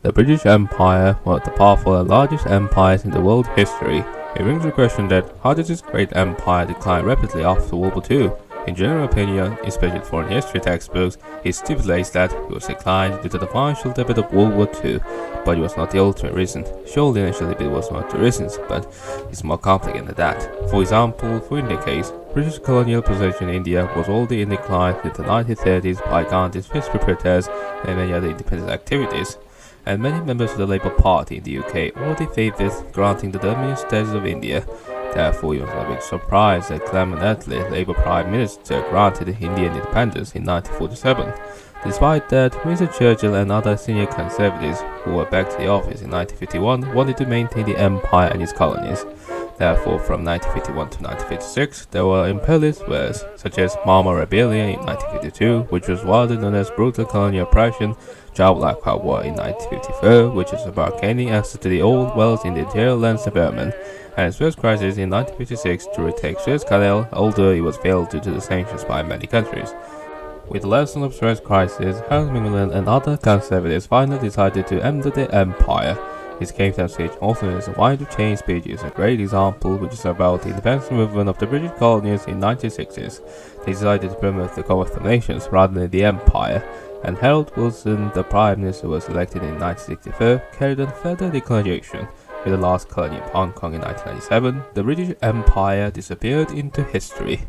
The British Empire, one of the powerful and largest empires in the world history. It brings the question that how did this great empire decline rapidly after World War II? In general opinion, especially foreign history textbooks, it stipulates that it was declined due to the financial debt of World War II, but it was not the ultimate reason. Surely initially it was one of the reasons, but it's more complicated than that. For example, for India's case, British colonial possession in India was already in decline in the 1930s by Gandhi's peaceful protests and many other independence activities. And many members of the Labour Party in the UK already favored granting the dominion status of India. Therefore, it was not a big surprise that Clement Attlee, Labour Prime Minister, granted Indian independence in 1947. Despite that, Winston Churchill and other senior Conservatives who were back to the office in 1951 wanted to maintain the empire and its colonies. Therefore, from 1951 to 1956, there were imperialist wars, such as Marmara Rebellion in 1952, which was widely known as brutal colonial oppression, Jawaharlal War in 1954, which is about gaining access to the old wells in the interior lands of Yemen, and Suez Crisis in 1956 to retake Suez Canal, although it was failed due to the sanctions by many countries. With the lesson of Suez Crisis, Harold Macmillan and other conservatives finally decided to end the empire. His Cape Town speech, also known as the Wind of Change speech, is a great example, which is about the independence movement of the British colonies in the 1960s. They decided to promote the Commonwealth of Nations rather than the empire, and Harold Wilson, the Prime Minister, was elected in 1964, carried on further decolonization. With the last colony of Hong Kong in 1997, the British Empire disappeared into history.